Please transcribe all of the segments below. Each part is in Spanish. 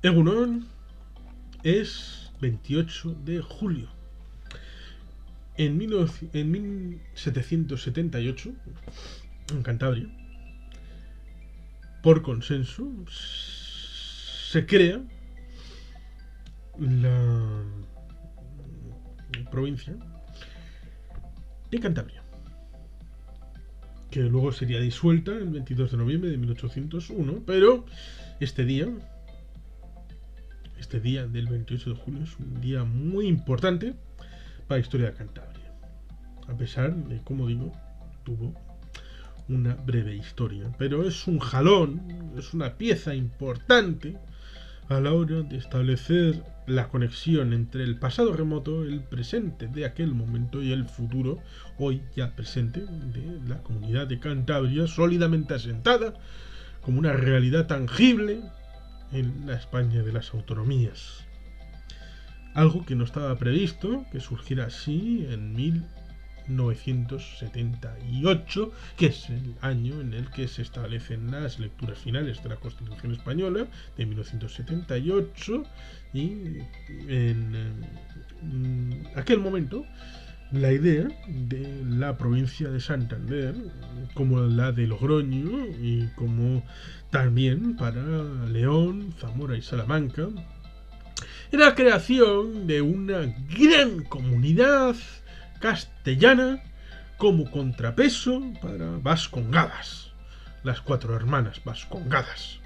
Egunon, es 28 de julio. En 1778, en Cantabria, por consenso, se crea la provincia de Cantabria, que luego sería disuelta el 22 de noviembre de 1801, pero este día del 28 de julio es un día muy importante para la historia de Cantabria, a pesar de, como digo, tuvo una breve historia, pero es un jalón, es una pieza importante a la hora de establecer la conexión entre el pasado remoto, el presente de aquel momento y el futuro, hoy ya presente, de la comunidad de Cantabria, sólidamente asentada como una realidad tangible en la España de las autonomías. Algo que no estaba previsto que surgiera así en 1978, que es el año en el que se establecen las lecturas finales de la Constitución Española de 1978, y en aquel momento la idea de la provincia de Santander, como la de Logroño y como también para León, Zamora y Salamanca, era la creación de una gran comunidad castellana como contrapeso para Vascongadas, las cuatro hermanas Vascongadas,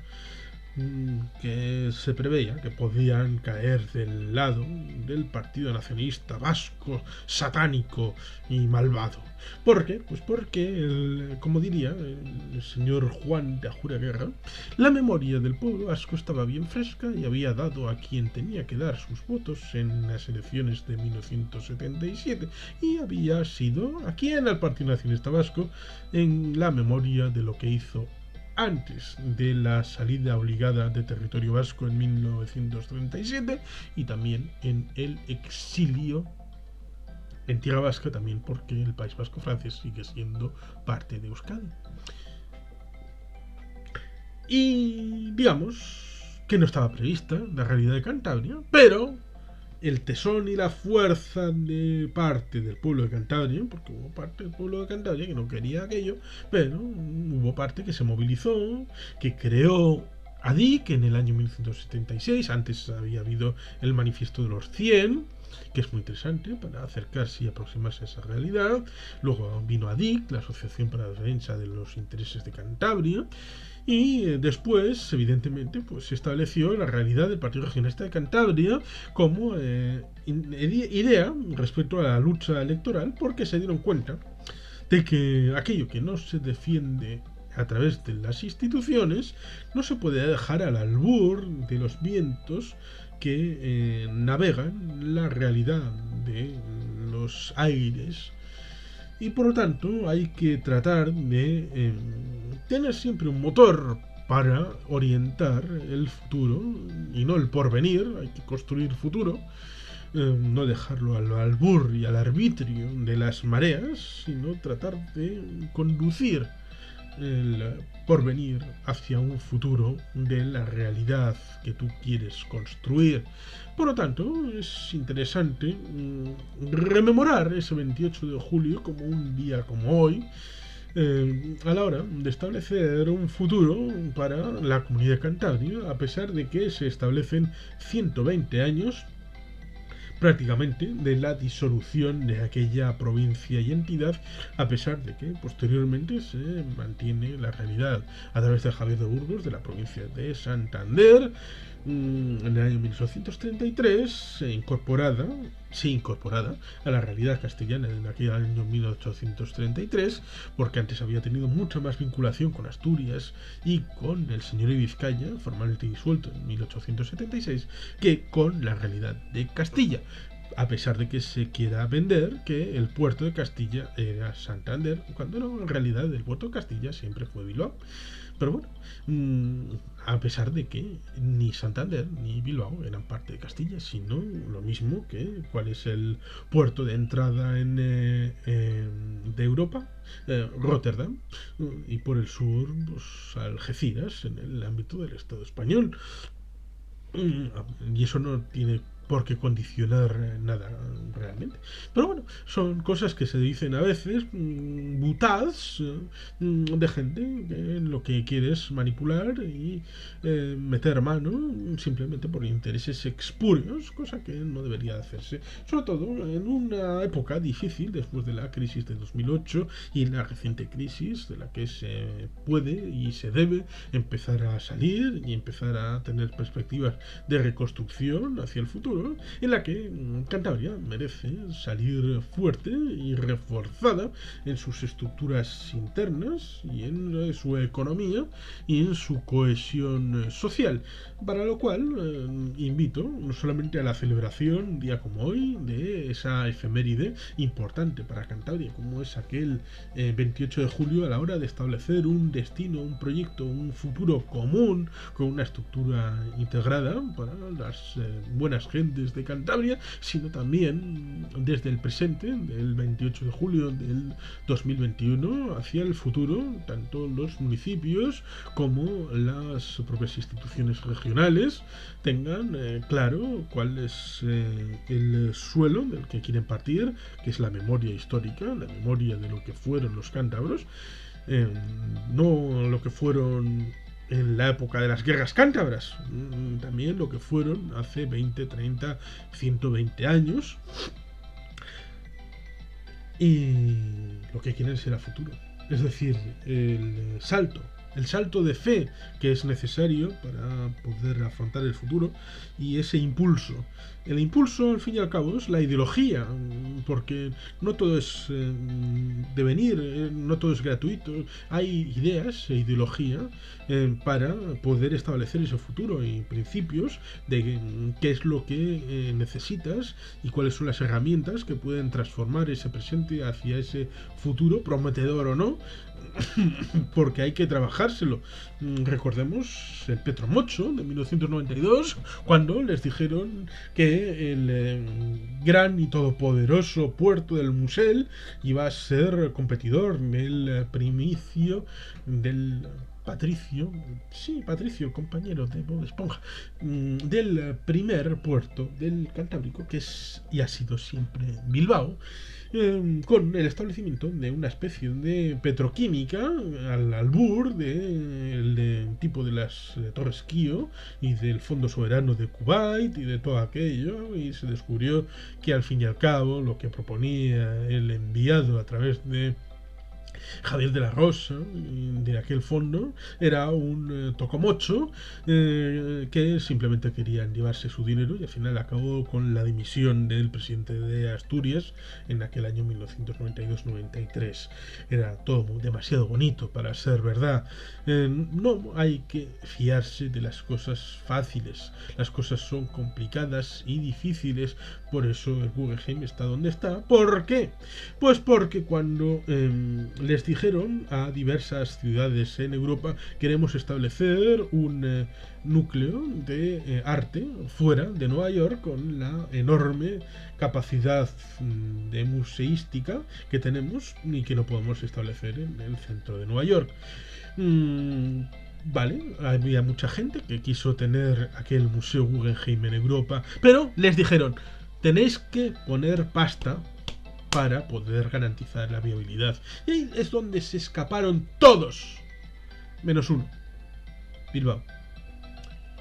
que se preveía que podían caer del lado del Partido Nacionalista Vasco, satánico y malvado. ¿Por qué? Pues porque, como diría el señor Juan de Ajuraguerra, la memoria del pueblo vasco estaba bien fresca y había dado a quien tenía que dar sus votos en las elecciones de 1977, y había sido a quien al Partido Nacionalista Vasco en la memoria de lo que hizo antes de la salida obligada de territorio vasco en 1937, y también en el exilio en tierra vasca, también porque el País Vasco francés sigue siendo parte de Euskadi. Y digamos que no estaba prevista la realidad de Cantabria, pero el tesón y la fuerza de parte del pueblo de Cantabria, porque hubo parte del pueblo de Cantabria que no quería aquello, pero hubo parte que se movilizó, que creó ADIC en el año 1976. Antes había habido el manifiesto de los 100, que es muy interesante para acercarse y aproximarse a esa realidad. Luego vino ADIC, la Asociación para la Defensa de los Intereses de Cantabria, y después, evidentemente, pues se estableció la realidad del Partido Regionalista de Cantabria como idea respecto a la lucha electoral, porque se dieron cuenta de que aquello que no se defiende a través de las instituciones no se puede dejar al albur de los vientos que navegan la realidad de los aires, y por lo tanto hay que tratar de tener siempre un motor para orientar el futuro y no el porvenir. Hay que construir futuro, no dejarlo al albur y al arbitrio de las mareas, sino tratar de conducir el porvenir hacia un futuro de la realidad que tú quieres construir. Por lo tanto, es interesante rememorar ese 28 de julio como un día como hoy, a la hora de establecer un futuro para la comunidad de Cantabria, a pesar de que se establecen 120 años prácticamente de la disolución de aquella provincia y entidad, a pesar de que posteriormente se mantiene la realidad a través de Javier de Burgos de la provincia de Santander, en el año 1833, incorporada a la realidad castellana en aquel año 1833, porque antes había tenido mucha más vinculación con Asturias y con el señorío de Vizcaya, formalmente disuelto en 1876, que con la realidad de Castilla, a pesar de que se quiera vender que el puerto de Castilla era Santander, cuando no, en realidad el puerto de Castilla siempre fue Bilbao. Pero bueno, a pesar de que ni Santander ni Bilbao eran parte de Castilla, sino lo mismo que cuál es el puerto de entrada de Europa, Rotterdam, y por el sur, pues, Algeciras, en el ámbito del Estado español. Y eso no tiene por qué condicionar nada realmente. Pero bueno, son cosas que se dicen a veces, butadas, de gente que lo que quiere es manipular y meter mano simplemente por intereses expurios, cosa que no debería hacerse. Sobre todo en una época difícil después de la crisis de 2008 y la reciente crisis de la que se puede y se debe empezar a salir y empezar a tener perspectivas de reconstrucción hacia el futuro, en la que Cantabria merece salir fuerte y reforzada en sus estructuras internas y en su economía y en su cohesión social, para lo cual invito no solamente a la celebración un día como hoy de esa efeméride importante para Cantabria, como es aquel 28 de julio, a la hora de establecer un destino, un proyecto, un futuro común con una estructura integrada para las buenas gentes de Cantabria, sino también desde el presente, del 28 de julio del 2021, hacia el futuro, tanto los municipios como las propias instituciones regionales tengan claro cuál es el suelo del que quieren partir, que es la memoria histórica, la memoria de lo que fueron los cántabros, no lo que fueron en la época de las guerras cántabras, también lo que fueron hace 20, 30, 120 años, y lo que quieren ser a futuro. Es decir, el salto de fe que es necesario para poder afrontar el futuro y ese impulso. El impulso, al fin y al cabo, es la ideología, porque no todo es devenir, no todo es gratuito. Hay ideas e ideología para poder establecer ese futuro y principios de qué es lo que necesitas y cuáles son las herramientas que pueden transformar ese presente hacia ese futuro, prometedor o no, porque hay que trabajárselo. Recordemos el Petromocho de 1992, cuando les dijeron que el gran y todopoderoso puerto del Musel iba a ser competidor del primicio del Patricio, compañero de Bob Esponja, del primer puerto del Cantábrico, que es y ha sido siempre Bilbao, con el establecimiento de una especie de petroquímica al albur del tipo de las Torres Kio y del Fondo Soberano de Kuwait y de todo aquello, y se descubrió que al fin y al cabo lo que proponía el enviado a través de Javier de la Rosa, de aquel fondo, era un tocomocho que simplemente querían llevarse su dinero, y al final acabó con la dimisión del presidente de Asturias en aquel año 1992-93. Era todo demasiado bonito para ser verdad. No hay que fiarse de las cosas fáciles. Las cosas son complicadas y difíciles. Por eso el Guggenheim está donde está. ¿Por qué? Pues porque cuando les dijeron a diversas ciudades en Europa: queremos establecer un núcleo de arte fuera de Nueva York con la enorme capacidad de museística que tenemos y que no podemos establecer en el centro de Nueva York. Vale, había mucha gente que quiso tener aquel museo Guggenheim en Europa, pero les dijeron: tenéis que poner pasta para poder garantizar la viabilidad. Y ahí es donde se escaparon todos, menos uno, Bilbao,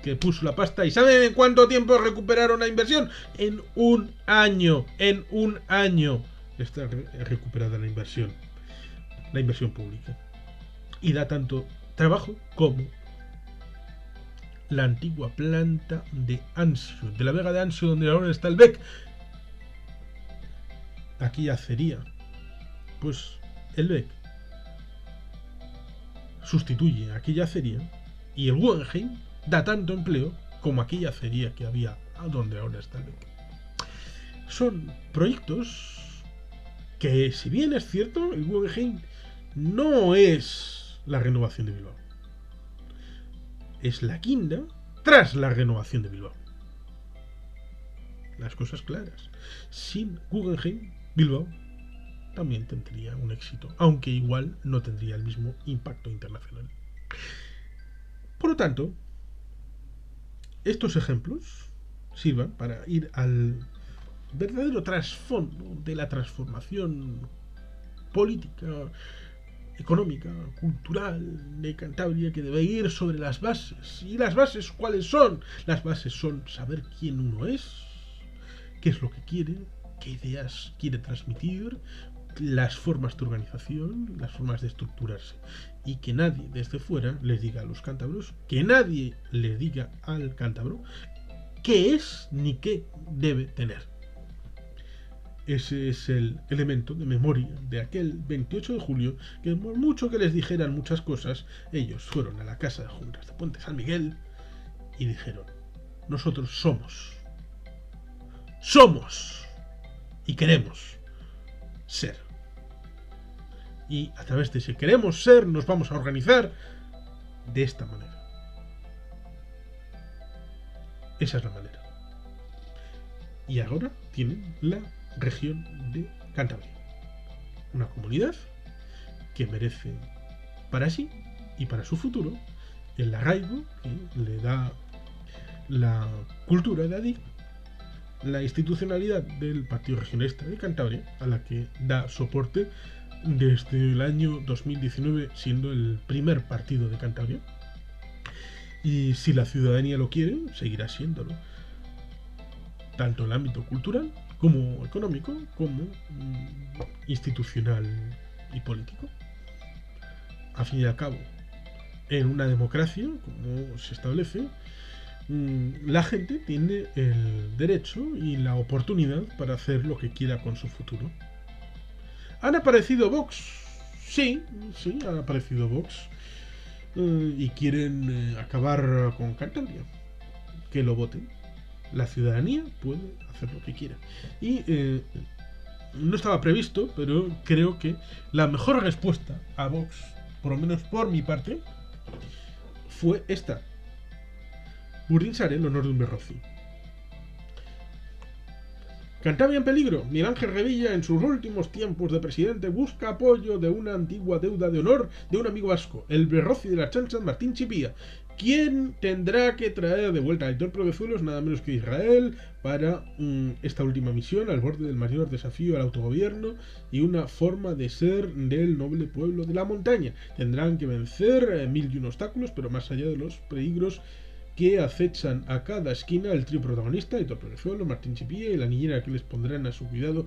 que puso la pasta. ¿Y saben en cuánto tiempo recuperaron la inversión? En un año. En un año está recuperada la inversión pública. Y da tanto trabajo como la antigua planta de Ansio, de la Vega de Ansio, donde ahora está el BEC. Aquí yacería. Pues el BEC sustituye aquella acería, y el Guggenheim da tanto empleo como aquella acería que había donde ahora está el BEC. Son proyectos que, si bien es cierto, el Guggenheim no es la renovación de Bilbao, es la guinda tras la renovación de Bilbao. Las cosas claras. Sin Guggenheim, Bilbao también tendría un éxito, aunque igual no tendría el mismo impacto internacional. Por lo tanto, estos ejemplos sirvan para ir al verdadero trasfondo de la transformación política, económica, cultural de Cantabria, que debe ir sobre las bases. ¿Y las bases cuáles son? Las bases son saber quién uno es, qué es lo que quiere, qué ideas quiere transmitir, las formas de organización, las formas de estructurarse. Y que nadie desde fuera les diga a los cántabros, que nadie le diga al cántabro qué es ni qué debe tener. Ese es el elemento de memoria de aquel 28 de julio, que por mucho que les dijeran muchas cosas, ellos fueron a la casa de juntas de Puente San Miguel y dijeron: nosotros somos y queremos ser. Y a través de ese queremos ser nos vamos a organizar de esta manera. Esa es la manera. Y ahora tienen la región de Cantabria, una comunidad que merece para sí y para su futuro el arraigo que le da la cultura de Adif, la institucionalidad del Partido Regionalista de Cantabria, a la que da soporte desde el año 2019, siendo el primer partido de Cantabria. Y si la ciudadanía lo quiere, seguirá siéndolo, tanto en el ámbito cultural como económico, como institucional y político. A fin y al cabo, en una democracia, como se establece, la gente tiene el derecho y la oportunidad para hacer lo que quiera con su futuro. ¿Han aparecido Vox? Sí, han aparecido Vox. Y quieren acabar con Cantabria. Que lo voten. La ciudadanía puede hacer lo que quiera. Y no estaba previsto, pero creo que la mejor respuesta a Vox, por lo menos por mi parte, fue esta: Burdinsar el honor de un berroci. Cantabria en peligro. Miguel Ángel Revilla, en sus últimos tiempos de presidente, busca apoyo de una antigua deuda de honor de un amigo vasco, el berroci de la chancha Martín Chipía, quien tendrá que traer de vuelta a Aitor Provezuelos, nada menos que Israel, para esta última misión al borde del mayor desafío al autogobierno y una forma de ser del noble pueblo de la montaña. Tendrán que vencer 1001 obstáculos, pero más allá de los peligros que acechan a cada esquina, el trío protagonista, Aitor Provezuelos, Martín Chipía y la niñera que les pondrán a su cuidado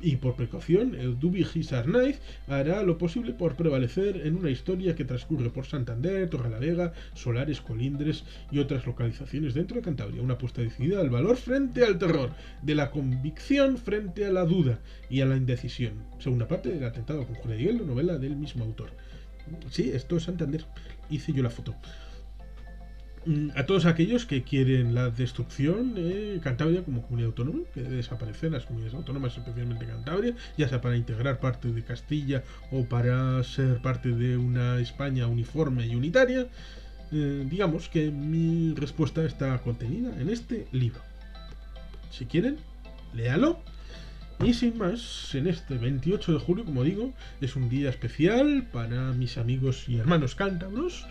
y por precaución, el Dubi Gisarnaiz hará lo posible por prevalecer en una historia que transcurre por Santander, Torrelavega, Solares, Colindres y otras localizaciones dentro de Cantabria. Una apuesta decidida al valor frente al terror, de la convicción frente a la duda y a la indecisión. Segunda parte del atentado con Julia Hielo, novela del mismo autor. Sí, esto es Santander. Hice yo la foto. A todos aquellos que quieren la destrucción de Cantabria como comunidad autónoma, que debe desaparecer las comunidades autónomas, especialmente Cantabria, ya sea para integrar parte de Castilla o para ser parte de una España uniforme y unitaria, digamos que mi respuesta está contenida en este libro. Si quieren, léalo. Y sin más, en este 28 de julio, como digo, es un día especial para mis amigos y hermanos cántabros.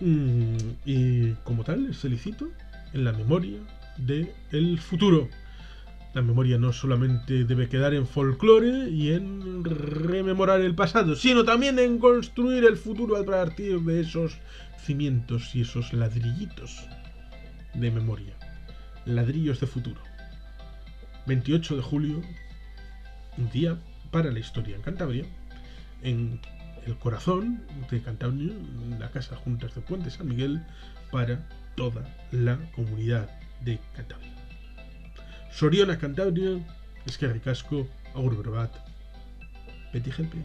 Y como tal, les felicito en la memoria del futuro. La memoria no solamente debe quedar en folclore y en rememorar el pasado, sino también en construir el futuro a partir de esos cimientos y esos ladrillitos de memoria. Ladrillos de futuro. 28 de julio, un día para la historia en Cantabria, en el corazón de Cantabria, en la casa juntas de Puente San Miguel, para toda la comunidad de Cantabria. Soriona Cantabria, eskerrik asko, agur berbat, beti jelpe.